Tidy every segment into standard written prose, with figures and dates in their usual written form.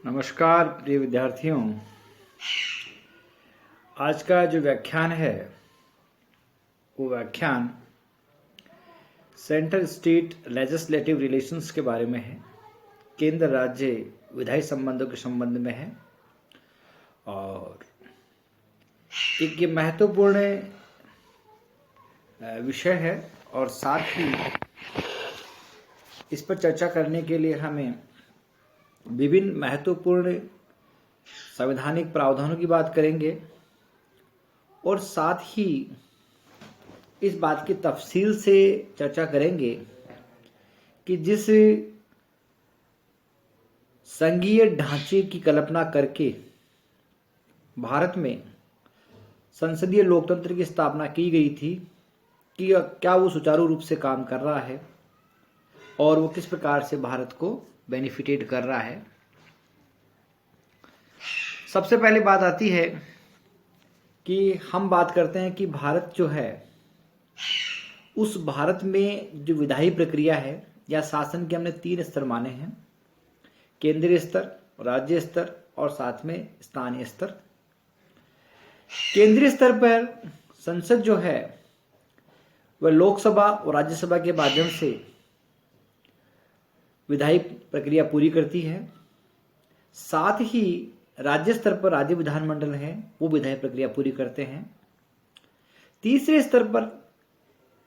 नमस्कार प्रिय विद्यार्थियों। आज का जो व्याख्यान है वो व्याख्यान सेंट्रल स्टेट लेजिस्लेटिव रिलेशंस के बारे में है, केंद्र राज्य विधायी संबंधों के संबंध में है। और एक ये महत्वपूर्ण विषय है और साथ ही इस पर चर्चा करने के लिए हमें विभिन्न महत्वपूर्ण संवैधानिक प्रावधानों की बात करेंगे और साथ ही इस बात की तफसील से चर्चा करेंगे कि जिस संघीय ढांचे की कल्पना करके भारत में संसदीय लोकतंत्र की स्थापना की गई थी कि क्या वो सुचारू रूप से काम कर रहा है और वो किस प्रकार से भारत को बेनिफिटेड कर रहा है। सबसे पहले बात आती है कि हम बात करते हैं कि भारत जो है उस भारत में जो विधायी प्रक्रिया है या शासन के हमने 3 स्तर माने हैं, केंद्रीय स्तर, राज्य स्तर और साथ में स्थानीय स्तर। केंद्रीय स्तर पर संसद जो है वह लोकसभा और राज्यसभा के माध्यम से विधायी प्रक्रिया पूरी करती है। साथ ही राज्य स्तर पर राज्य विधानमंडल है वो विधायी प्रक्रिया पूरी करते हैं। तीसरे स्तर पर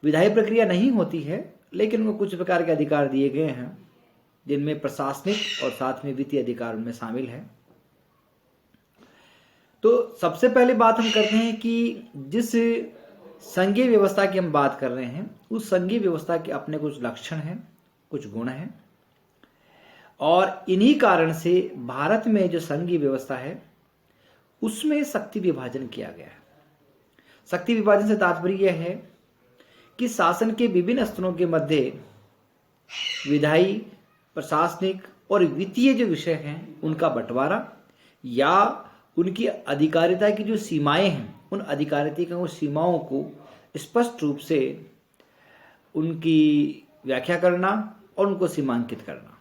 विधायी प्रक्रिया नहीं होती है लेकिन उनको कुछ प्रकार के अधिकार दिए गए हैं जिनमें प्रशासनिक और साथ में वित्तीय अधिकार उनमें शामिल है। तो सबसे पहले बात हम करते हैं कि जिस संघीय व्यवस्था की हम बात कर रहे हैं उस संघीय व्यवस्था के अपने कुछ लक्षण हैं, कुछ गुण हैं और इन्हीं कारण से भारत में जो संघीय व्यवस्था है उसमें शक्ति विभाजन किया गया है। शक्ति विभाजन से तात्पर्य यह है कि शासन के विभिन्न स्तरों के मध्य विधायी, प्रशासनिक और वित्तीय जो विषय हैं उनका बंटवारा या उनकी अधिकारिता की जो सीमाएं हैं उन अधिकारिता की सीमाओं को स्पष्ट रूप से उनकी व्याख्या करना और उनको सीमांकित करना।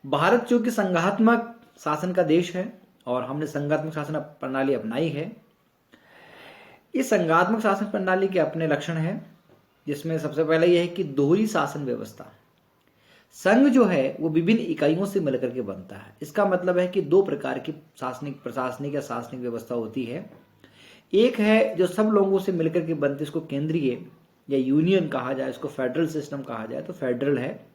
भारत जो कि संघात्मक शासन का देश है और हमने संघात्मक शासन प्रणाली अपनाई है। इस संघात्मक शासन प्रणाली के अपने लक्षण हैं जिसमें सबसे पहले यह है कि दोहरी शासन व्यवस्था। संघ जो है वो विभिन्न इकाइयों से मिलकर के बनता है। इसका मतलब है कि 2 प्रकार की प्रशासनिक या शासनिक व्यवस्था होती है। एक है जो सब लोगों से मिलकर के बनती है, इसको केंद्रीय या यूनियन कहा जाए, इसको फेडरल सिस्टम कहा जाए तो फेडरल है।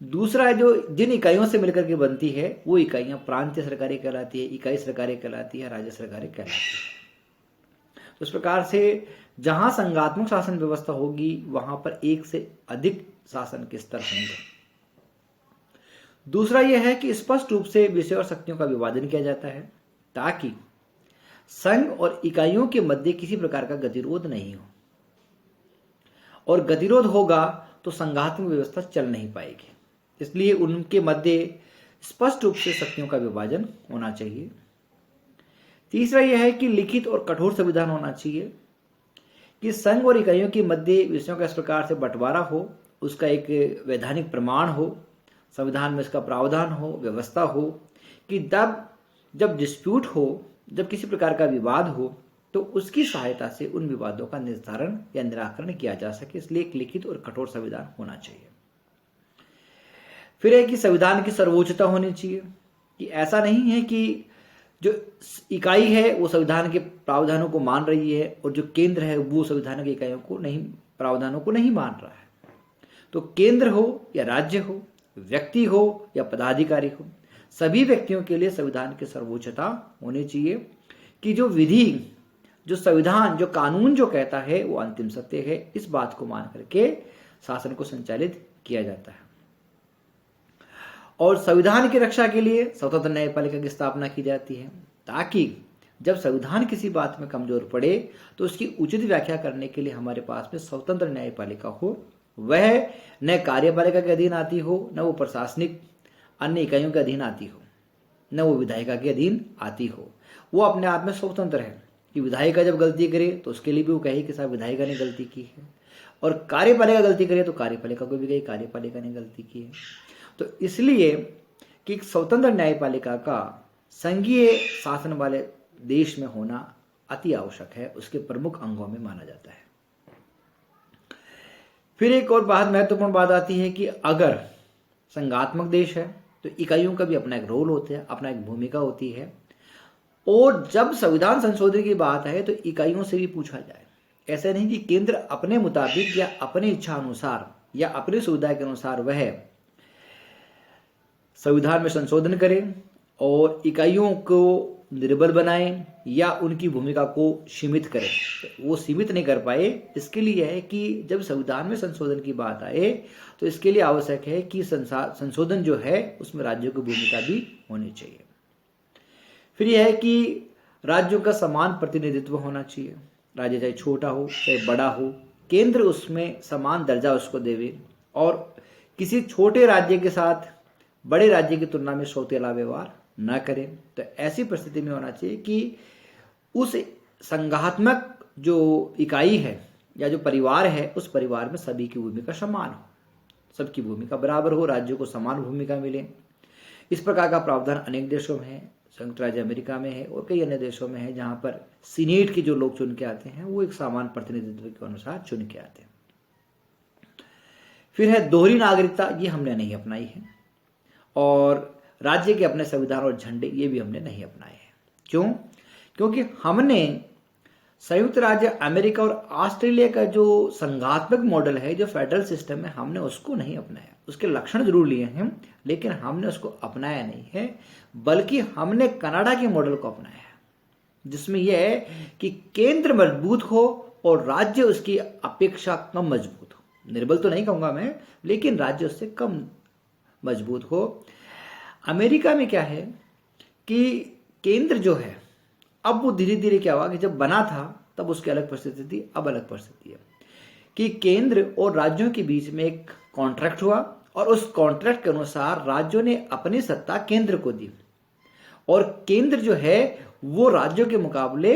दूसरा है जो जिन इकाइयों से मिलकर के बनती है वो इकाइयां प्रांतीय सरकारें कहलाती है, इकाई सरकारें कहलाती है, राज्य सरकारें कहलाती है। तो इस प्रकार से जहां संघात्मक शासन व्यवस्था होगी वहां पर एक से अधिक शासन के स्तर होंगे। दूसरा यह है कि स्पष्ट रूप से विषय और शक्तियों का विभाजन किया जाता है ताकि संघ और इकाइयों के मध्य किसी प्रकार का गतिरोध नहीं हो, और गतिरोध होगा तो संघात्मक व्यवस्था चल नहीं पाएगी। इसलिए उनके मध्य स्पष्ट रूप से शक्तियों का विभाजन होना चाहिए। तीसरा यह है कि लिखित और कठोर संविधान होना चाहिए कि संघ और इकाइयों के मध्य विषयों का इस प्रकार से बंटवारा हो, उसका एक वैधानिक प्रमाण हो, संविधान में इसका प्रावधान हो, व्यवस्था हो कि तब जब डिस्प्यूट हो, जब किसी प्रकार का विवाद हो तो उसकी सहायता से उन विवादों का निर्धारण या निराकरण किया जा सके। इसलिए एक लिखित और कठोर संविधान होना चाहिए। फिर है कि संविधान की सर्वोच्चता होनी चाहिए कि ऐसा नहीं है कि जो इकाई है वो संविधान के प्रावधानों को मान रही है और जो केंद्र है वो संविधान की इकाइयों को नहीं, प्रावधानों को नहीं मान रहा है। तो केंद्र हो या राज्य हो, व्यक्ति हो या पदाधिकारी हो, सभी व्यक्तियों के लिए संविधान की सर्वोच्चता होनी चाहिए कि जो विधि, जो संविधान, जो कानून जो कहता है वो अंतिम सत्य है। इस बात को मान करके शासन को संचालित किया जाता है। और संविधान की रक्षा के लिए स्वतंत्र न्यायपालिका की स्थापना की जाती है ताकि जब संविधान किसी बात में कमजोर पड़े तो उसकी उचित व्याख्या करने के लिए हमारे पास में स्वतंत्र न्यायपालिका हो। वह न कार्यपालिका के अधीन आती हो, न वो प्रशासनिक अन्य इकाइयों के अधीन आती हो, न वो विधायिका के अधीन आती हो। वो अपने आप में स्वतंत्र है कि विधायिका जब गलती करे तो उसके लिए भी वो कहे कि साहब विधायिका ने गलती की है, और कार्यपालिका गलती करे तो कार्यपालिका को भी कहे कार्यपालिका ने गलती की है। तो इसलिए कि एक स्वतंत्र न्यायपालिका का संघीय शासन वाले देश में होना अति आवश्यक है, उसके प्रमुख अंगों में माना जाता है। फिर एक और बात, महत्वपूर्ण बात आती है कि अगर संघात्मक देश है तो इकाइयों का भी अपना एक रोल होता है, अपना एक भूमिका होती है। और जब संविधान संशोधन की बात है तो इकाइयों से भी पूछा जाए। ऐसा नहीं कि केंद्र अपने मुताबिक या अपनी इच्छा अनुसार या अपनी सुविधा के अनुसार वह संविधान में संशोधन करे और इकाइयों को निर्बल बनाए या उनकी भूमिका को सीमित करे। वो सीमित नहीं कर पाए। इसके लिए है कि जब संविधान में संशोधन की बात आए तो इसके लिए आवश्यक है कि संशोधन जो है उसमें राज्यों की भूमिका भी होनी चाहिए। फिर यह है कि राज्यों का समान प्रतिनिधित्व होना चाहिए। राज्य चाहे छोटा हो चाहे बड़ा हो, केंद्र उसमें समान दर्जा उसको देवे और किसी छोटे राज्य के साथ बड़े राज्य की तुलना में सौतेला व्यवहार न करें। तो ऐसी परिस्थिति में होना चाहिए कि उस संघात्मक जो इकाई है या जो परिवार है उस परिवार में सभी की भूमिका समान हो, सबकी भूमिका बराबर हो, राज्यों को समान भूमिका मिले। इस प्रकार का प्रावधान अनेक देशों में है, संयुक्त राज्य अमेरिका में है और कई अन्य देशों में है, जहां पर सीनेट के जो लोग चुन के आते हैं वो एक समान प्रतिनिधित्व के अनुसार चुन के आते हैं। फिर है दोहरी नागरिकता, ये हमने नहीं अपनाई है और राज्य के अपने संविधान और झंडे ये भी हमने नहीं अपनाए हैं। क्यों? क्योंकि हमने संयुक्त राज्य अमेरिका और ऑस्ट्रेलिया का जो संघात्मक मॉडल है, जो फेडरल सिस्टम है, हमने उसको नहीं अपनाया। उसके लक्षण जरूर लिए हैं लेकिन हमने उसको अपनाया नहीं है, बल्कि हमने कनाडा के मॉडल को अपनाया है, जिसमें यह है कि केंद्र मजबूत हो और राज्य उसकी अपेक्षा कम मजबूत हो। निर्बल तो नहीं कहूंगा मैं, लेकिन राज्य उससे कम मजबूत हो। अमेरिका में क्या है कि केंद्र जो है, अब वो धीरे धीरे क्या हुआ कि जब बना था तब उसकी अलग परिस्थिति थी, अब अलग परिस्थिति है कि केंद्र और राज्यों के बीच में एक कॉन्ट्रैक्ट हुआ और उस कॉन्ट्रैक्ट के अनुसार राज्यों ने अपनी सत्ता केंद्र को दी और केंद्र जो है वो राज्यों के मुकाबले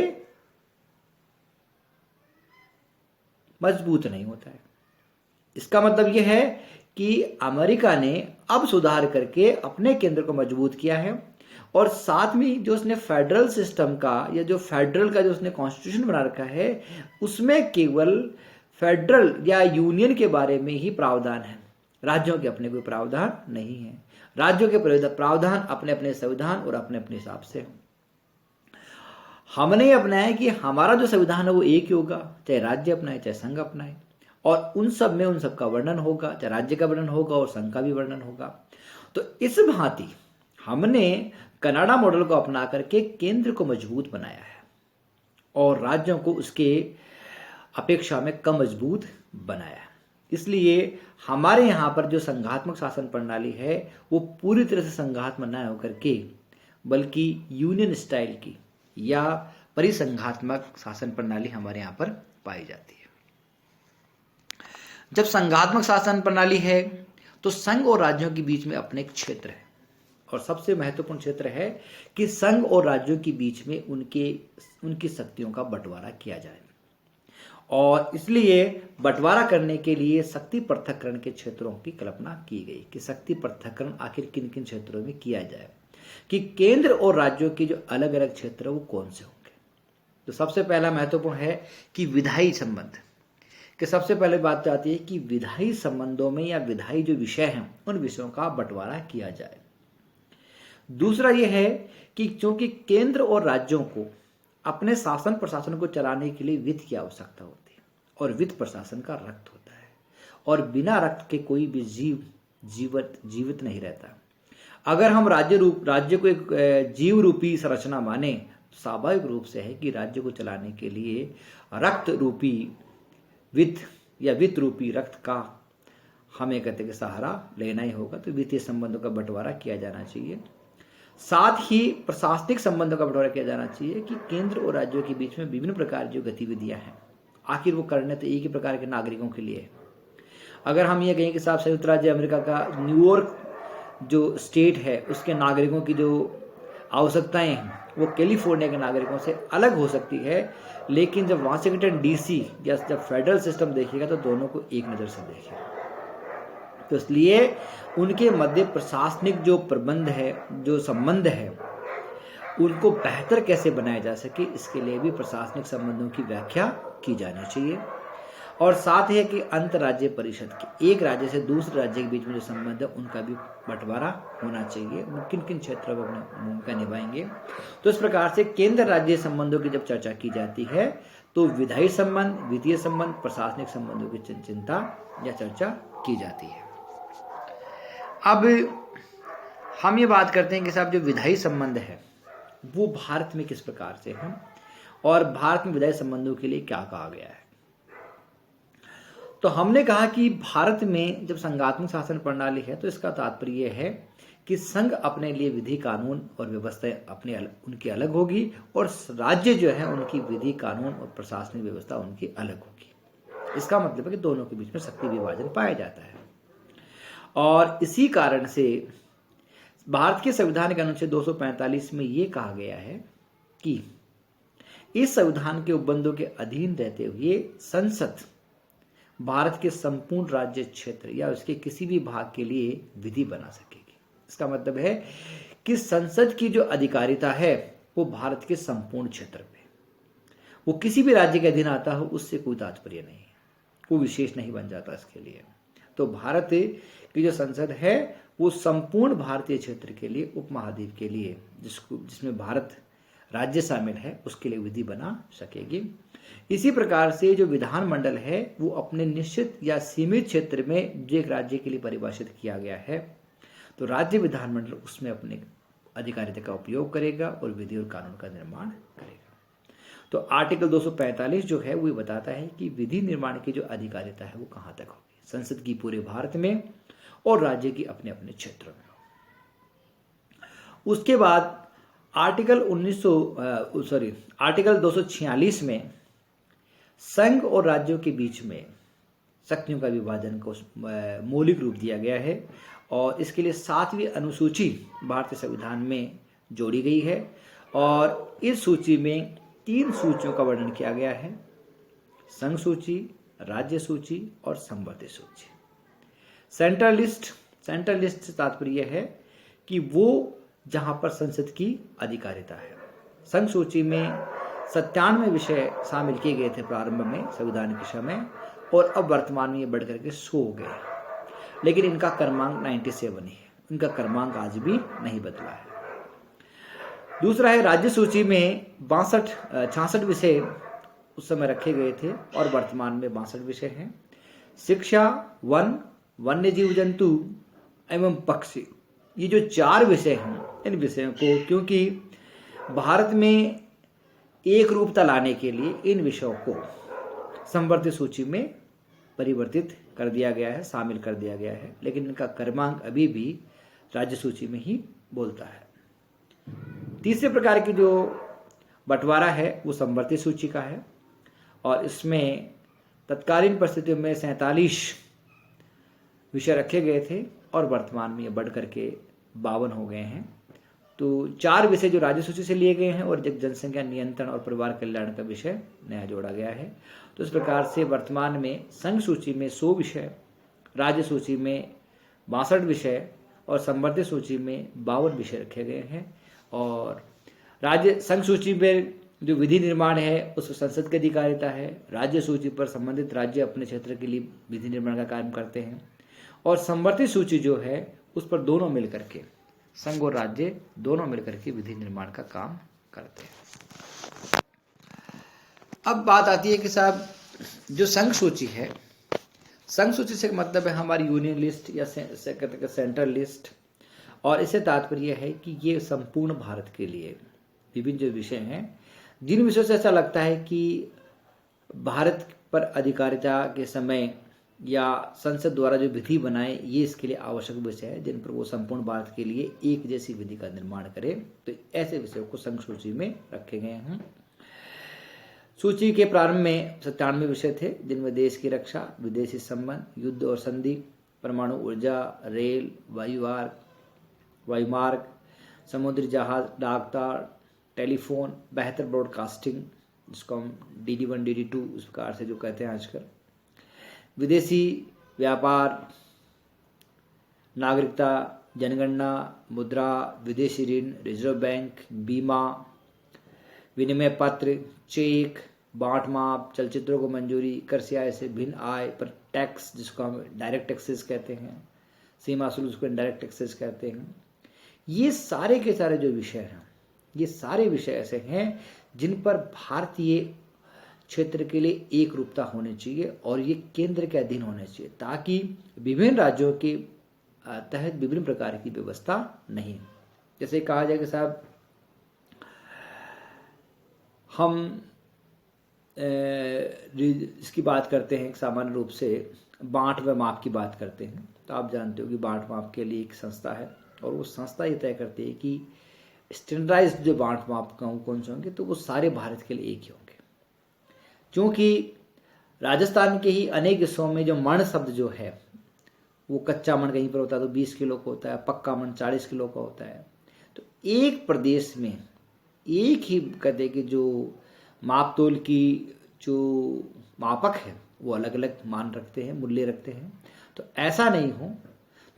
मजबूत नहीं होता है। इसका मतलब यह है कि अमेरिका ने अब सुधार करके अपने केंद्र को मजबूत किया है और साथ में जो उसने फेडरल सिस्टम का या जो फेडरल का जो उसने कॉन्स्टिट्यूशन बना रखा है उसमें केवल फेडरल या यूनियन के बारे में ही प्रावधान है, राज्यों के अपने कोई प्रावधान नहीं है। राज्यों के प्रावधान अपने अपने संविधान और अपने अपने हिसाब से। हमने अपनाया कि हमारा जो संविधान है वो एक ही होगा, चाहे राज्य अपनाए चाहे संघ अपनाए, और उन सब में उन सब का वर्णन होगा, चाहे राज्य का वर्णन होगा और संघ का भी वर्णन होगा। तो इस भांति हमने कनाडा मॉडल को अपना करके केंद्र को मजबूत बनाया है और राज्यों को उसके अपेक्षा में कम मजबूत बनाया है। इसलिए हमारे यहाँ पर जो संघात्मक शासन प्रणाली है वो पूरी तरह से संघात्मक न होकर के बल्कि यूनियन स्टाइल की या परिसंघात्मक शासन प्रणाली हमारे यहाँ पर पाई जाती है। जब संघात्मक शासन प्रणाली है तो संघ और राज्यों के बीच में अपने एक क्षेत्र है और सबसे महत्वपूर्ण क्षेत्र है कि संघ और राज्यों के बीच में उनकी शक्तियों का बंटवारा किया जाए और इसलिए बंटवारा करने के लिए शक्ति पृथक्करण के क्षेत्रों की कल्पना की गई कि शक्ति पृथक्करण आखिर किन किन क्षेत्रों में किया जाए, कि केंद्र और राज्यों के जो अलग अलग क्षेत्र वो कौन से होंगे। तो सबसे पहला महत्वपूर्ण है कि विधायी संबंध, कि सबसे पहले बात आती है कि विधायी संबंधों में या विधायी जो विषय हैं उन विषयों का बंटवारा किया जाए। दूसरा यह है कि क्योंकि केंद्र और राज्यों को अपने शासन प्रशासन को चलाने के लिए वित्त की आवश्यकता होती है और वित्त प्रशासन का रक्त होता है और बिना रक्त के कोई भी जीवित नहीं रहता। अगर हम राज्य को एक जीव रूपी संरचना माने तो स्वाभाविक रूप से है कि राज्य को चलाने के लिए रक्त रूपी वित्त या वित्त रूपी रक्त का हमें कहते कि सहारा लेना ही होगा। तो वित्तीय संबंधों का बंटवारा किया जाना चाहिए। साथ ही प्रशासनिक संबंधों का बंटवारा किया जाना चाहिए कि केंद्र और राज्यों के बीच में विभिन्न प्रकार की जो गतिविधियां हैं आखिर वो करने तो एक ही प्रकार के नागरिकों के लिए। अगर हम ये कहें कि साहब संयुक्त राज्य अमेरिका का न्यूयॉर्क जो स्टेट है उसके नागरिकों की जो आवश्यकताएं हैं वो कैलिफोर्निया के नागरिकों से अलग हो सकती है, लेकिन जब वाशिंगटन डीसी या जब फेडरल सिस्टम देखिएगा तो दोनों को एक नज़र से देखिएगा। तो इसलिए उनके मध्य प्रशासनिक जो प्रबंध है, जो संबंध है, उनको बेहतर कैसे बनाया जा सके, इसके लिए भी प्रशासनिक संबंधों की व्याख्या की जानी चाहिए। और साथ ही है कि अंतर्राज्यीय परिषद के एक राज्य से दूसरे राज्य के बीच में जो संबंध है उनका भी बंटवारा होना चाहिए, वो किन किन क्षेत्रों में अपनी भूमिका निभाएंगे। तो इस प्रकार से केंद्र राज्य संबंधों की जब चर्चा की जाती है तो विधायी संबंध, वित्तीय संबंध, प्रशासनिक संबंधों की चिंता या चर्चा की जाती है। अब हम ये बात करते हैं कि साहब जो विधायी संबंध है वो भारत में किस प्रकार से है और भारत में विधायी संबंधों के लिए क्या कहा गया है। तो हमने कहा कि भारत में जब संघात्मक शासन प्रणाली है तो इसका तात्पर्य है कि संघ अपने लिए विधि, कानून और व्यवस्था अपने उनकी अलग होगी और राज्य जो है उनकी विधि, कानून और प्रशासनिक व्यवस्था उनकी अलग होगी। इसका मतलब है कि दोनों के बीच में शक्ति विभाजन पाया जाता है। और इसी कारण से भारत के संविधान के अनुच्छेद 245 में यह कहा गया है कि इस संविधान के उपबंधों के अधीन रहते हुए संसद भारत के संपूर्ण राज्य क्षेत्र या उसके किसी भी भाग के लिए विधि बना सकेगी। इसका मतलब है कि संसद की जो अधिकारिता है वो भारत के संपूर्ण क्षेत्र पे, वो किसी भी राज्य के अधीन आता हो उससे कोई तात्पर्य नहीं है, कोई विशेष नहीं बन जाता इसके लिए। तो भारत की जो संसद है वो संपूर्ण भारतीय क्षेत्र के लिए, उपमहाद्वीप के लिए, जिसमें भारत राज्य शामिल है, उसके लिए विधि बना सकेगी। इसी प्रकार से जो विधानमंडल है वो अपने निश्चित या सीमित क्षेत्र में जो एक राज्य के लिए परिभाषित किया गया है तो राज्य विधानमंडल उसमें अपने अधिकारिता का उपयोग करेगा और विधि और कानून का निर्माण करेगा। तो आर्टिकल 245 जो है वो बताता है कि विधि निर्माण की जो अधिकारिता है वो कहाँ तक होगी, संसद की पूरे भारत में और राज्य की अपने अपने क्षेत्रों में। उसके बाद आर्टिकल 246 में संघ और राज्यों के बीच में शक्तियों का विभाजन को मौलिक रूप दिया गया है और इसके लिए 7वीं अनुसूची भारतीय संविधान में जोड़ी गई है और इस सूची में 3 सूचियों का वर्णन किया गया है, संघ सूची, राज्य सूची और संवर्धित सूची। सेंट्रल लिस्ट से तात्पर्य है कि वो जहां पर संसद की अधिकारिता है। संघ सूची में 97 विषय शामिल किए गए थे प्रारंभ में संविधान के समय और अब वर्तमान में ये बढ़कर के 100 हो गए, लेकिन इनका क्रमांक 97 ही है, इनका क्रमांक आज भी नहीं बदला है। दूसरा है राज्य सूची में 66 विषय उस समय रखे गए थे और वर्तमान में 62 विषय हैं। शिक्षा, वन, वन्य जीव जंतु एवं पक्षी, ये जो 4 विषय हैं, इन विषयों को क्योंकि भारत में एक रूपता लाने के लिए इन विषयों को संवर्धित सूची में परिवर्तित कर दिया गया है, शामिल कर दिया गया है, लेकिन इनका क्रमांक अभी भी राज्य सूची में ही बोलता है। तीसरे प्रकार की जो बंटवारा है वो संवर्धित सूची का है और इसमें तत्कालीन परिस्थितियों में 47 विषय रखे गए थे और वर्तमान में ये बढ़ करके 52 हो गए हैं। तो 4 विषय जो राज्य सूची से लिए गए हैं और जनसंख्या नियंत्रण और परिवार कल्याण का विषय नया जोड़ा गया है। तो इस प्रकार से वर्तमान में संघ सूची में 100 विषय, राज्य सूची में 62 विषय और संवर्धित सूची में 52 विषय रखे गए हैं। और राज्य संघ सूची में जो विधि निर्माण है उस संसद की अधिकारिता है, राज्य सूची पर संबंधित राज्य अपने क्षेत्र के लिए विधि निर्माण का कार्य करते हैं और संवर्धित सूची जो है उस पर दोनों मिलकर के, संघ और राज्य दोनों मिलकर के विधि निर्माण का काम करते हैं। अब बात आती है कि साहब जो संघ सूची है, संघ सूची से मतलब है हमारी यूनियन लिस्ट या सेंट्रल लिस्ट, और इससे तात्पर्य है कि ये संपूर्ण भारत के लिए विभिन्न जो विषय हैं, जिन विषयों से ऐसा लगता है कि भारत पर अधिकारिता के समय या संसद द्वारा जो विधि बनाए ये इसके लिए आवश्यक विषय है, जिन पर वो संपूर्ण भारत के लिए एक जैसी विधि का निर्माण करे, तो ऐसे विषयों को संघ सूची में रखे गए हैं। सूची के प्रारंभ में 97 विषय थे, जिनमें देश की रक्षा, विदेशी संबंध, युद्ध और संधि, परमाणु ऊर्जा, रेल, वायुमार्ग, समुद्री जहाज, डाकतार, टेलीफोन, बेहतर ब्रॉडकास्टिंग जिसको हम DD1 DD2 उस प्रकार से जो कहते हैं आजकल, विदेशी व्यापार, नागरिकता, जनगणना, मुद्रा, विदेशी ऋण, रिजर्व बैंक, बीमा, विनिमय पत्र, चेक, बांट माप, चलचित्रों को मंजूरी, कर से आय से भिन्न आय पर टैक्स जिसको हम डायरेक्ट टैक्सेस कहते हैं, सीमा शुल्क जिसको इनडायरेक्ट टैक्सेस कहते हैं। ये सारे के सारे जो विषय हैं, ये सारे विषय ऐसे हैं जिन पर भारतीय क्षेत्र के लिए एक रूपता होनी चाहिए और ये केंद्र के अधीन होने चाहिए, ताकि विभिन्न राज्यों के तहत विभिन्न प्रकार की व्यवस्था नहीं। जैसे कहा जाए कि साहब हम इसकी बात करते हैं सामान्य रूप से बांट व माप की बात करते हैं, तो आप जानते हो कि बांट माप के लिए एक संस्था है और वो संस्था ये तय करती है कि स्टैंडर्डाइज्ड जो बांट माप कौन से होंगे, तो वो सारे भारत के लिए एक ही होंगे। क्योंकि राजस्थान के ही अनेक हिस्सों में जो मण शब्द जो है वो कच्चा मण कहीं पर होता है तो 20 किलो का होता है, पक्का मण 40 किलो का होता है। तो एक प्रदेश में एक ही कहते कि जो माप तोल की जो मापक है वो अलग अलग मान रखते हैं, मूल्य रखते हैं। तो ऐसा नहीं हो,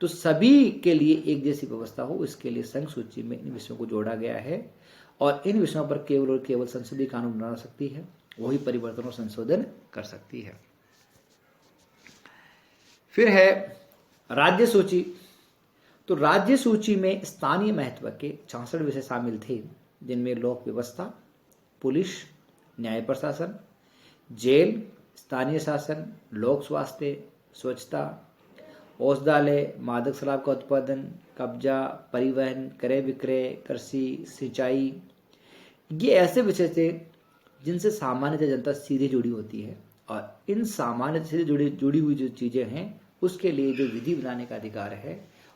तो सभी के लिए एक जैसी व्यवस्था हो, इसके लिए संघ सूची में इन विषयों को जोड़ा गया है और इन विषयों पर केवल और केवल संसदीय कानून बना सकती है, वही परिवर्तन और संशोधन कर सकती है। फिर है राज्य सूची। तो राज्य सूची में स्थानीय महत्व के 66 विषय शामिल थे, जिनमें लोक व्यवस्था, पुलिस, न्याय प्रशासन, जेल, स्थानीय शासन, लोक स्वास्थ्य, स्वच्छता, औषधालय, मादक शराब का उत्पादन, कब्जा, परिवहन, क्रय विक्रय, कृषि, सिंचाई। ये ऐसे विषय थे जिनसे सामान्य जनता सीधे जुड़ी होती है और इन सामान्य से जुड़ी हुई जो चीज़ें हैं उसके लिए जो विधि बनाने का अधिकार है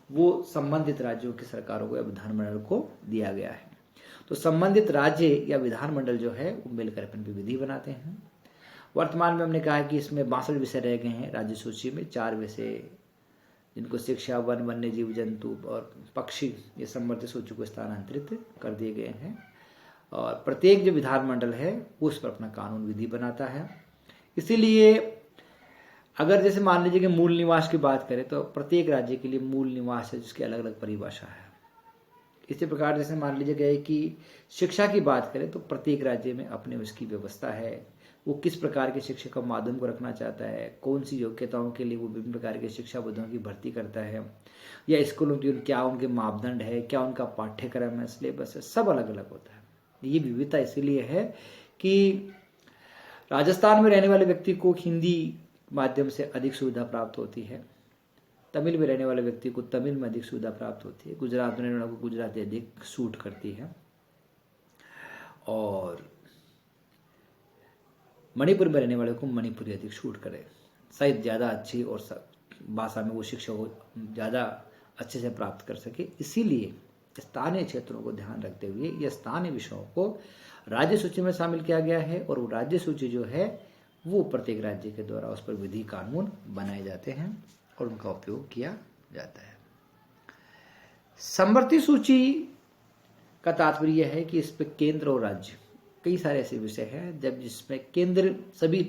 वो संबंधित राज्यों की सरकारों को या विधानमंडल को दिया गया है। तो संबंधित राज्य या विधानमंडल जो है वो मिलकर अपन की विधि बनाते हैं। वर्तमान में हमने कहा कि इसमें 62 विषय रह गए हैं राज्य सूची में। 4 विषय जिनको शिक्षा, वन, वन्य जीव जंतु और पक्षी, ये संबंधित सूची को स्थानांतरित कर दिए गए हैं और प्रत्येक जो विधानमंडल है उस पर अपना कानून विधि बनाता है। इसीलिए अगर जैसे मान लीजिए कि मूल निवास की बात करें तो प्रत्येक राज्य के लिए मूल निवास है जिसकी अलग अलग परिभाषा है। इसी प्रकार जैसे मान लीजिए गए कि शिक्षा की बात करें तो प्रत्येक राज्य में अपने उसकी व्यवस्था है, वो किस प्रकार के शिक्षा का माध्यम को रखना चाहता है, कौन सी योग्यताओं के लिए वो विभिन्न प्रकार के शिक्षा बोधों की भर्ती करता है, या स्कूलों की क्या उनके मापदंड है, क्या उनका पाठ्यक्रम है, सिलेबस है, सब अलग अलग होता है। ये विविधता इसीलिए है कि राजस्थान में रहने वाले व्यक्ति को हिंदी माध्यम से अधिक सुविधा प्राप्त होती है, तमिल में रहने वाले व्यक्ति को तमिल में अधिक सुविधा प्राप्त होती है, गुजरात में रहने वाले को गुजराती अधिक सूट करती है और मणिपुर में रहने वाले को मणिपुरी अधिक सूट करे। शायद ज़्यादा अच्छी और भाषा में वो शिक्षा को ज़्यादा अच्छे से प्राप्त कर सके। इसीलिए स्थानीय क्षेत्रों को ध्यान रखते हुए यह स्थानीय विषयों को राज्य सूची में शामिल किया गया है और वो राज्य सूची जो है वो प्रत्येक राज्य के द्वारा उस पर विधि कानून बनाए जाते हैं और उनका उपयोग किया जाता है। समवर्ती सूची का तात्पर्य यह है कि इस पर केंद्र और राज्य कई सारे ऐसे विषय हैं जब जिसमें केंद्र सभी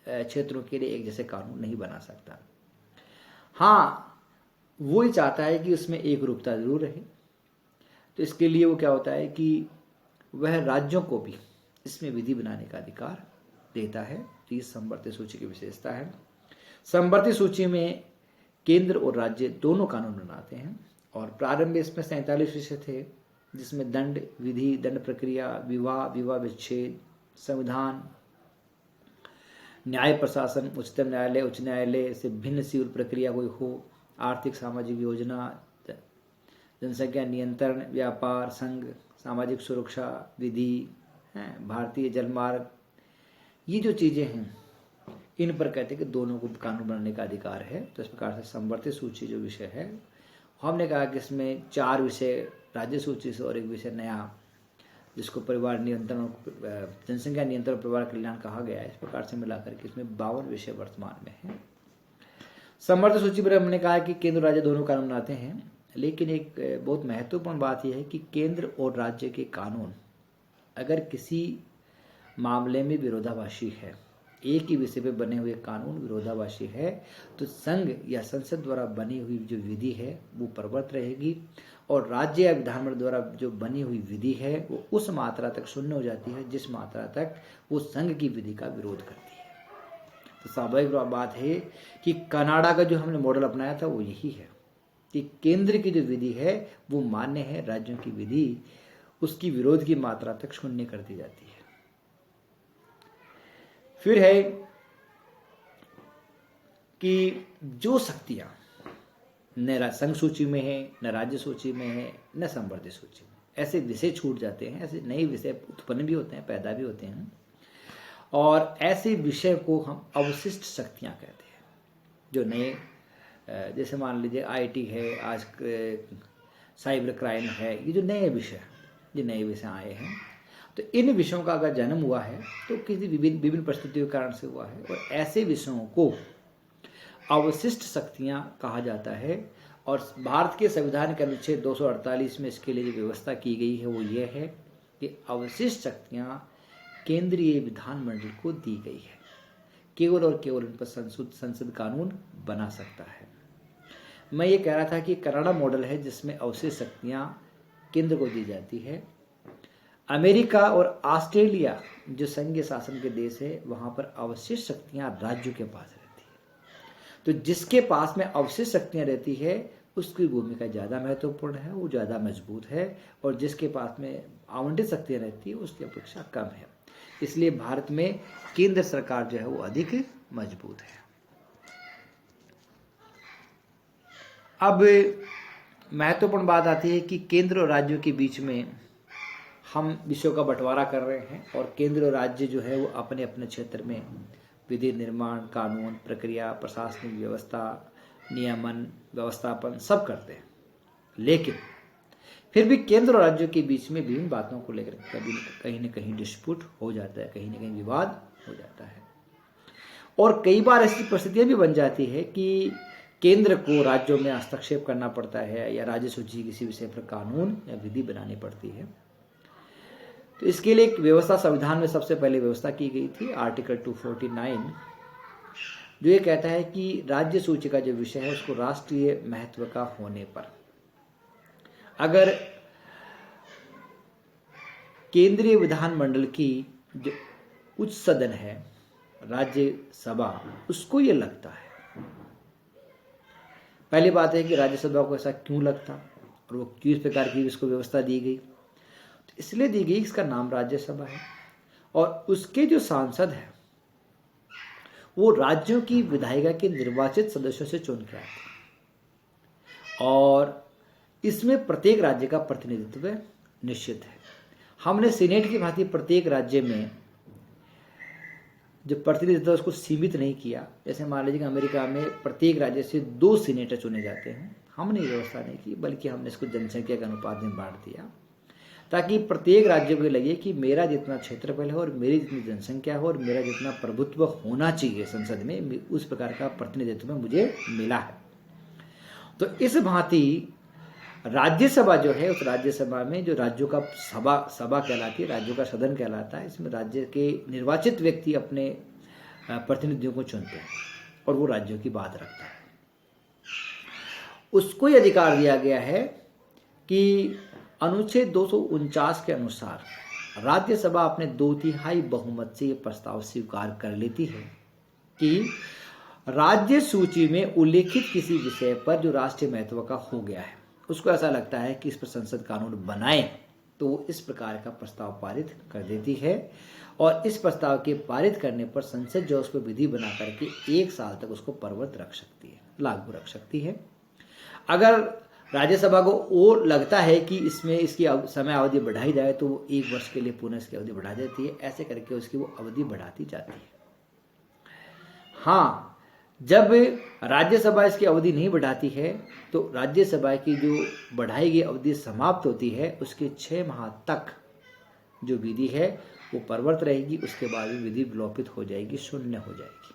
क्षेत्रों के लिए एक जैसे कानून नहीं बना सकता। हाँ, वो ही चाहता है कि उसमें एक रूपता जरूर रहे। तो इसके लिए वो क्या होता है कि वह राज्यों को भी इसमें विधि बनाने का अधिकार देता है। तो ये समवर्ती सूची की विशेषता है। समवर्ती सूची में केंद्र और राज्य दोनों कानून बनाते हैं और प्रारंभ में इसमें 47 विषय थे, जिसमें दंड, विधि, दंड प्रक्रिया, विवाह, विवाह विच्छेद, संविधान, न्याय प्रशासन, उच्चतम न्यायालय, उच्च न्यायालय से भिन्न सिविल प्रक्रिया कोई हो, आर्थिक सामाजिक योजना, जनसंख्या नियंत्रण, व्यापार, संघ, सामाजिक सुरक्षा विधि, भारतीय जलमार्ग, ये जो चीज़ें हैं इन पर कहते हैं कि दोनों को कानून बनाने का अधिकार है। तो इस प्रकार से समवर्ती सूची जो विषय है, हमने कहा कि इसमें 4 विषय राज्य सूची से और एक विषय नया जिसको परिवार नियंत्रण और जनसंख्या नियंत्रण और परिवार कल्याण कहा गया है। इस प्रकार से मिलाकर के इसमें 52 विषय वर्तमान में हैं। समवर्ती सूची पर हमने कहा कि केंद्र राज्य दोनों कानून बनाते हैं, लेकिन एक बहुत महत्वपूर्ण बात यह है कि केंद्र और राज्य के कानून अगर किसी मामले में विरोधाभासी है एक ही विषय पर बने हुए कानून विरोधाभासी है तो संघ या संसद द्वारा बनी हुई जो विधि है वो परवर्त रहेगी, और राज्य या विधानमंडल द्वारा जो बनी हुई विधि है वो उस मात्रा तक शून्य हो जाती है जिस मात्रा तक वो संघ की विधि का विरोध करती है। तो स्वाभाविक बात है कि कनाडा का जो हमने मॉडल अपनाया था वो यही है कि केंद्र की जो विधि है वो मान्य है, राज्यों की विधि उसकी विरोध की मात्रा तक शून्य कर दी जाती है। फिर है कि जो शक्तियां न संघ सूची में है, न राज्य सूची में है, न संवर्धित सूची में, ऐसे विषय छूट जाते हैं, ऐसे नए विषय उत्पन्न भी होते हैं, पैदा भी होते हैं, और ऐसे विषय को हम अवशिष्ट शक्तियां कहते हैं। जो नए, जैसे मान लीजिए आईटी है, आज साइबर क्राइम है, ये जो नए विषय आए हैं, तो इन विषयों का अगर जन्म हुआ है तो किसी विभिन्न परिस्थितियों के कारण से हुआ है, और ऐसे विषयों को अवशिष्ट शक्तियां कहा जाता है। और भारत के संविधान के अनुच्छेद 248 में इसके लिए जो व्यवस्था की गई है वो ये है कि अवशिष्ट शक्तियां केंद्रीय विधानमंडल को दी गई है, केवल और केवल उन पर संसद कानून बना सकता है। मैं ये कह रहा था कि कनाडा मॉडल है जिसमें अवशिष्ट शक्तियां केंद्र को दी जाती है। अमेरिका और ऑस्ट्रेलिया जो संघीय शासन के देश है वहां पर अवशिष्ट शक्तियां राज्यों के पास रहती है। तो जिसके पास में अवशिष्ट शक्तियां रहती है उसकी भूमिका ज़्यादा महत्वपूर्ण है, वो ज़्यादा मजबूत है, और जिसके पास में आवंटित शक्तियां रहती है उसकी अपेक्षा कम है। इसलिए भारत में केंद्र सरकार जो है वो अधिक मजबूत है। अब महत्वपूर्ण बात आती है कि केंद्र और राज्यों के बीच में हम विषयों का बंटवारा कर रहे हैं, और केंद्र और राज्य जो है वो अपने अपने क्षेत्र में विधि निर्माण, कानून, प्रक्रिया, प्रशासनिक व्यवस्था, नियमन, व्यवस्थापन सब करते हैं। लेकिन फिर भी केंद्र और राज्यों के बीच में विभिन्न बातों को लेकर कभी कहीं न कहीं डिस्प्यूट हो जाता है, कहीं न कहीं विवाद हो जाता है, और कई बार ऐसी परिस्थितियां भी बन जाती है कि केंद्र को राज्यों में हस्तक्षेप करना पड़ता है, या राज्य सूची किसी विषय पर कानून या विधि बनानी पड़ती है। तो इसके लिए एक व्यवस्था संविधान में सबसे पहले व्यवस्था की गई थी, आर्टिकल 249, जो ये कहता है कि राज्य सूची का जो विषय है उसको राष्ट्रीय महत्व का होने पर अगर केंद्रीय विधानमंडल की जो उच्च सदन है, राज्यसभा, उसको ये लगता है, पहली बात है कि राज्यसभा को ऐसा क्यों लगता और वो किस प्रकार की इसको व्यवस्था दी गई, तो इसलिए दी गई, इसका नाम राज्यसभा है, और उसके जो सांसद हैं वो राज्यों की विधायिका के निर्वाचित सदस्यों से चुन के आते हैं, और इसमें प्रत्येक राज्य का प्रतिनिधित्व निश्चित है। हमने सीनेट की भांति प्रत्येक राज्य में जो प्रतिनिधित्व उसको सीमित नहीं किया। जैसे मान लीजिए कि अमेरिका में प्रत्येक राज्य से 2 सीनेटर चुने जाते हैं, हमने ये व्यवस्था नहीं की, बल्कि हमने इसको जनसंख्या के अनुपात में बांट दिया, ताकि प्रत्येक राज्य को लगे कि मेरा जितना क्षेत्रफल है और मेरी जितनी जनसंख्या हो और मेरा जितना प्रभुत्व होना चाहिए संसद में, उस प्रकार का प्रतिनिधित्व मुझे मिला है। तो इस भांति राज्यसभा जो है, उस राज्यसभा में जो राज्यों का सभा कहलाती है, राज्यों का सदन कहलाता है, इसमें राज्य के निर्वाचित व्यक्ति अपने प्रतिनिधियों को चुनते हैं और वो राज्यों की बात रखता है। उसको ये अधिकार दिया गया है कि अनुच्छेद 249 के अनुसार राज्यसभा अपने 2/3 बहुमत से ये प्रस्ताव स्वीकार कर लेती है कि राज्य सूची में उल्लेखित किसी विषय पर जो राष्ट्रीय महत्व का हो गया है, उसको ऐसा लगता है कि इस पर संसद कानून बनाए, तो वो इस प्रकार का प्रस्ताव पारित कर देती है, और इस प्रस्ताव के पारित करने पर संसद जो उसको विधि बना करके 1 साल तक उसको परवत रख सकती है, लागू रख सकती है। अगर राज्यसभा को वो लगता है कि इसमें इसकी समय अवधि बढ़ाई जाए तो वो 1 वर्ष के लिए पुनः इसकी अवधि बढ़ा देती है, ऐसे करके उसकी वो अवधि बढ़ाती जाती है। हाँ, जब राज्यसभा इसकी अवधि नहीं बढ़ाती है तो राज्यसभा की जो बढ़ाई गई अवधि समाप्त होती है, उसके 6 माह तक जो विधि है वो परवर्त रहेगी, उसके बाद विधि विलोपित हो जाएगी, शून्य हो जाएगी।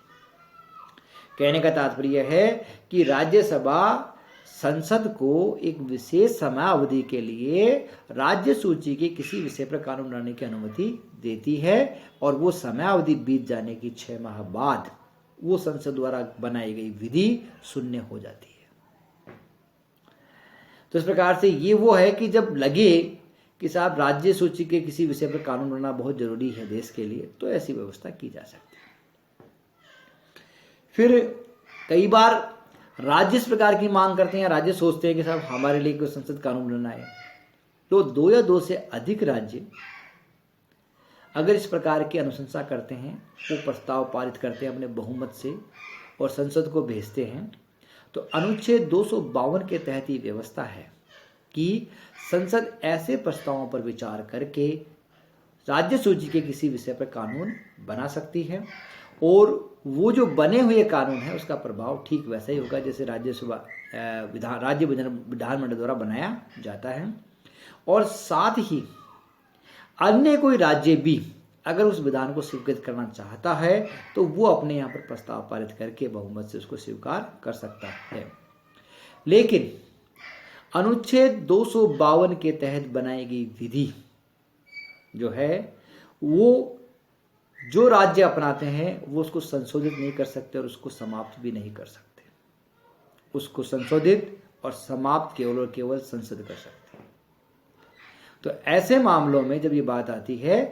कहने का तात्पर्य है कि राज्यसभा संसद को एक विशेष समयावधि के लिए राज्य सूची के किसी विषय पर कानून बनाने की अनुमति देती है और वो समयावधि बीत जाने की 6 माह बाद वो संसद द्वारा बनाई गई विधि शून्य हो जाती है। तो इस प्रकार से ये वो है कि जब लगे कि साहब राज्य सूची के किसी विषय पर कानून बनाना बहुत जरूरी है देश के लिए, तो ऐसी व्यवस्था की जा सकती है। फिर कई बार राज्य इस प्रकार की मांग करते हैं, राज्य सोचते हैं कि साहब हमारे लिए कोई संसद कानून बनाना है, तो 2 या 2 से अधिक राज्य अगर इस प्रकार की अनुशंसा करते हैं, वो प्रस्ताव पारित करते हैं अपने बहुमत से और संसद को भेजते हैं, तो अनुच्छेद 252 के तहत ये व्यवस्था है कि संसद ऐसे प्रस्तावों पर विचार करके राज्य सूची के किसी विषय पर कानून बना सकती है और वो जो बने हुए कानून है उसका प्रभाव ठीक वैसा ही होगा जैसे राज्य विधानमंडल द्वारा बनाया जाता है। और साथ ही अन्य कोई राज्य भी अगर उस विधान को स्वीकृत करना चाहता है तो वो अपने यहाँ पर प्रस्ताव पारित करके बहुमत से उसको स्वीकार कर सकता है। लेकिन अनुच्छेद 252 के तहत बनाई गई विधि जो है वो जो राज्य अपनाते हैं वो उसको संशोधित नहीं कर सकते और उसको समाप्त भी नहीं कर सकते। उसको संशोधित और समाप्त केवल और केवल संसद कर सकती है। तो ऐसे मामलों में जब ये बात आती है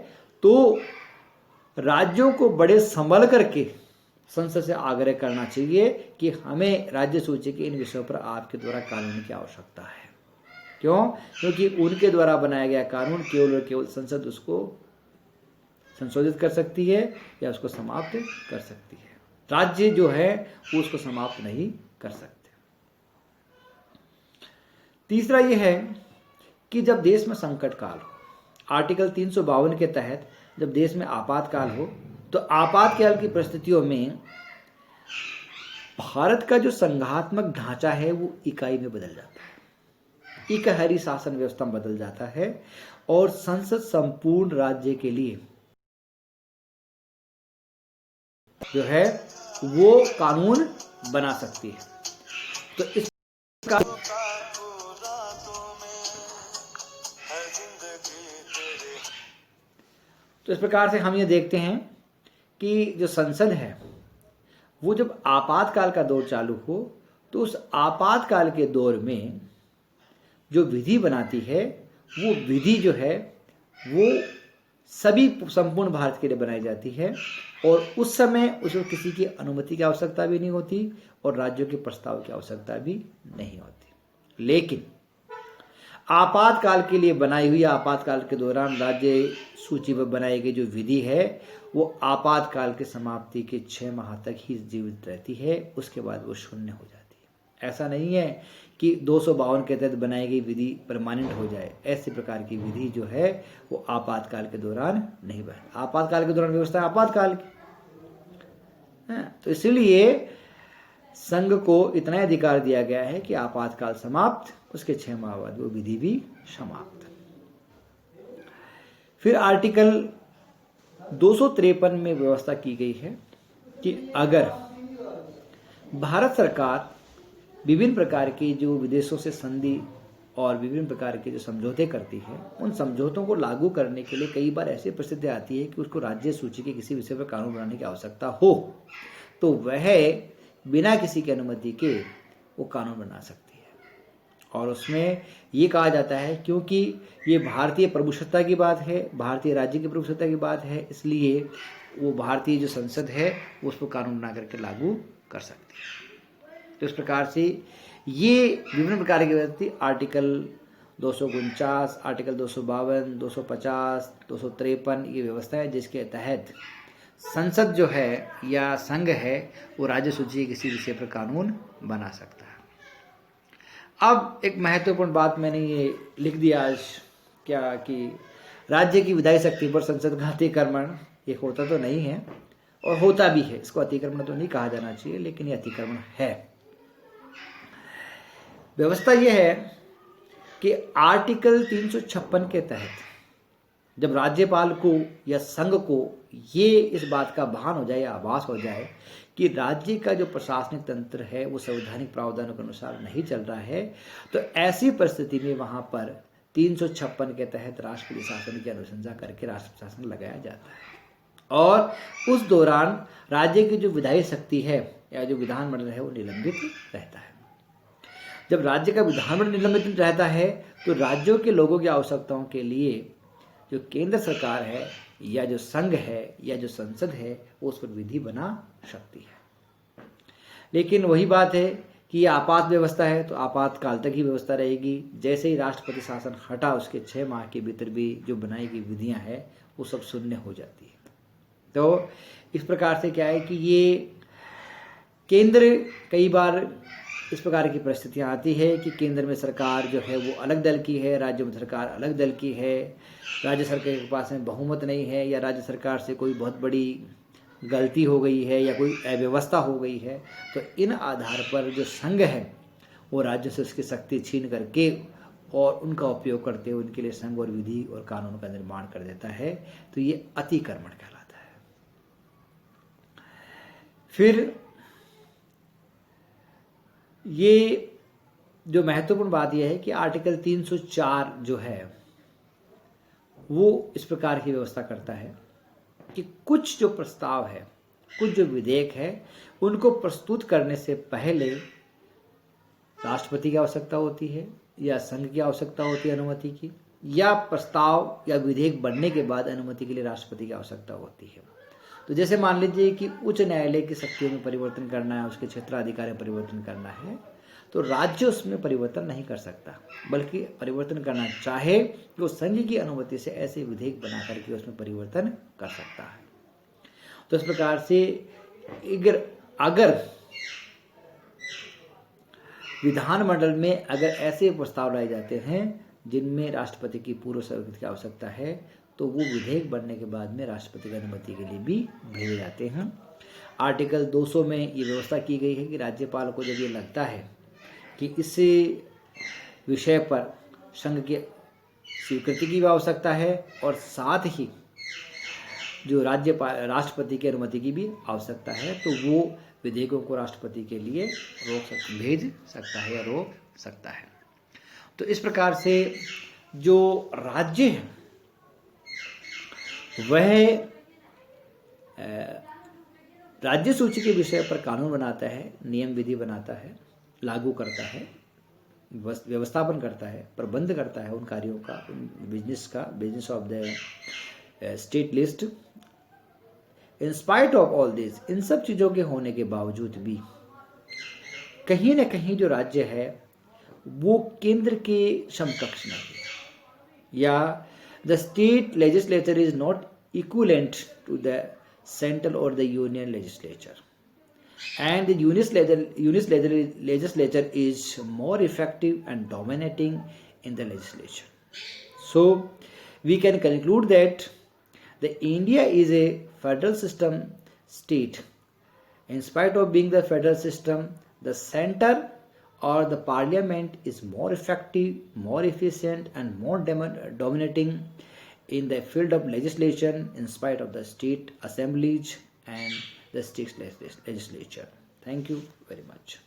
तो राज्यों को बड़े संभल करके संसद से आग्रह करना चाहिए कि हमें राज्य सूची के इन विषयों पर आपके द्वारा कानून की आवश्यकता है। क्यों? क्योंकि उनके द्वारा बनाया गया कानून केवल और केवल संसद उसको संशोधित कर सकती है या उसको समाप्त कर सकती है। राज्य जो है वो उसको समाप्त नहीं कर सकते। तीसरा ये है कि जब देश में संकट काल हो, आर्टिकल 352 के तहत जब देश में आपातकाल हो, तो आपातकाल की परिस्थितियों में भारत का जो संघात्मक ढांचा है वो इकाई में बदल जाता है, इकहरी शासन व्यवस्था में बदल जाता है और संसद संपूर्ण राज्य के लिए जो है वो कानून बना सकती है। तो इस प्रकार से हम ये देखते हैं कि जो संसद है वो जब आपातकाल का दौर चालू हो तो उस आपातकाल के दौर में जो विधि बनाती है वो विधि जो है वो सभी संपूर्ण भारत के लिए बनाई जाती है और उस समय उसको किसी की अनुमति की आवश्यकता भी नहीं होती और राज्यों के प्रस्ताव की आवश्यकता भी नहीं होती। लेकिन आपातकाल के लिए बनाई हुई आपातकाल के दौरान राज्य सूची पर बनाई गई जो विधि है वो आपातकाल के समाप्ति के 6 माह तक ही जीवित रहती है, उसके बाद वो शून्य हो जाती है। ऐसा नहीं है कि 252 के तहत बनाई गई विधि परमानेंट हो जाए, ऐसे प्रकार की विधि जो है वो आपातकाल के दौरान नहीं बने। आपातकाल के दौरान व्यवस्था आपातकाल की है, तो इसलिए संघ को इतना अधिकार दिया गया है कि आपातकाल समाप्त, उसके 6 माह बाद वो विधि भी समाप्त। फिर आर्टिकल 253 में व्यवस्था की गई है कि अगर भारत सरकार विभिन्न प्रकार की जो विदेशों से संधि और विभिन्न प्रकार के जो समझौते करती है, उन समझौतों को लागू करने के लिए कई बार ऐसी परिस्थिति आती है कि उसको राज्य सूची के किसी विषय पर कानून बनाने की आवश्यकता हो, तो वह बिना किसी की अनुमति के वो कानून बना सकती है। और उसमें ये कहा जाता है क्योंकि ये भारतीय प्रभुसत्ता की बात है, भारतीय राज्य की प्रभुसत्ता की बात है, इसलिए वो भारतीय जो संसद है उसको कानून बना करके लागू कर सकती है। तो इस प्रकार से ये विभिन्न प्रकार की व्यवस्था आर्टिकल 249, आर्टिकल 252, 250, 253 ये व्यवस्था है जिसके तहत संसद जो है या संघ है वो राज्य सूची किसी विषय पर कानून बना सकता है। अब एक महत्वपूर्ण बात मैंने ये लिख दिया आज क्या कि राज्य की विधायी शक्ति पर संसद का अतिक्रमण ये होता तो नहीं है और होता भी है, इसको अतिक्रमण तो नहीं कहा जाना चाहिए लेकिन ये अतिक्रमण है। व्यवस्था यह है कि आर्टिकल 356 के तहत जब राज्यपाल को या संघ को ये इस बात का भान हो जाए या आभास हो जाए कि राज्य का जो प्रशासनिक तंत्र है वो संवैधानिक प्रावधानों के अनुसार नहीं चल रहा है, तो ऐसी परिस्थिति में वहाँ पर 356 के तहत राष्ट्रपति शासन की अनुशंसा करके राष्ट्रपति शासन लगाया जाता है। और उस दौरान राज्य की जो विधायी शक्ति है या जो विधानमंडल है वो निलंबित रहता है। जब राज्य का विधानमंडल निलंबित रहता है तो राज्यों के लोगों की आवश्यकताओं के लिए जो केंद्र सरकार है या जो संघ है या जो संसद है वो उस पर विधि बना सकती है। लेकिन वही बात है कि ये आपात व्यवस्था है तो आपातकाल तक ही व्यवस्था रहेगी। जैसे ही राष्ट्रपति शासन हटा उसके 6 माह के भीतर भी जो बनाई गई विधियां हैं वो सब शून्य हो जाती है। तो इस प्रकार से क्या है कि ये केंद्र, कई बार इस प्रकार की परिस्थितियां आती है कि केंद्र में सरकार जो है वो अलग दल की है, राज्य में सरकार अलग दल की है, राज्य सरकार के पास में बहुमत नहीं है या राज्य सरकार से कोई बहुत बड़ी गलती हो गई है या कोई अव्यवस्था हो गई है, तो इन आधार पर जो संघ है वो राज्य से उसकी शक्ति छीन करके और उनका उपयोग करते हुए उनके लिए संघ और विधि और कानून का निर्माण कर देता है। तो ये अतिक्रमण कहलाता है। फिर ये जो महत्वपूर्ण बात यह है कि आर्टिकल 304 जो है वो इस प्रकार की व्यवस्था करता है कि कुछ जो प्रस्ताव है, कुछ जो विधेयक है, उनको प्रस्तुत करने से पहले राष्ट्रपति की आवश्यकता होती है या संघ की आवश्यकता होती है अनुमति की, या प्रस्ताव या विधेयक बनने के बाद अनुमति के लिए राष्ट्रपति की आवश्यकता होती है। तो जैसे मान लीजिए कि उच्च न्यायालय की शक्तियों में परिवर्तन करना है, उसके क्षेत्राधिकार में परिवर्तन करना है, तो राज्य उसमें परिवर्तन नहीं कर सकता, बल्कि परिवर्तन करना चाहे तो संघ की अनुमति से ऐसे विधेयक बना करके उसमें परिवर्तन कर सकता है। तो इस प्रकार से अगर विधानमंडल में अगर ऐसे प्रस्ताव लाए जाते हैं जिनमें राष्ट्रपति की पूर्व स्वीकृति की आवश्यकता है, तो वो विधेयक बनने के बाद में राष्ट्रपति की अनुमति के लिए भी भेजे जाते हैं। आर्टिकल 200 में ये व्यवस्था की गई है कि राज्यपाल को जब ये लगता है कि इस विषय पर संघ की स्वीकृति की भी आवश्यकता है और साथ ही जो राष्ट्रपति की अनुमति की भी आवश्यकता है, तो वो विधेयकों को राष्ट्रपति के लिए भेज सकता है या रोक सकता है। तो इस प्रकार से जो राज्य है वह राज्य सूची के विषय पर कानून बनाता है, नियम विधि बनाता है, लागू करता है, व्यवस्थापन करता है, प्रबंध करता है उन कार्यों का, business of the state list. In spite of all this, इन सब चीज़ों के होने के बावजूद भी कहीं न कहीं जो राज्य है वो केंद्र के समकक्ष नहीं है, या the state legislature is not equivalent to the central or the union legislature, and the union legislature is more effective and dominating in the legislation. So we can conclude that the India is a federal system state. In spite of being the federal system, the center or the parliament is more effective, more efficient, and more dominating in the field of legislation in spite of the state assemblies and the state legislature. Thank you very much.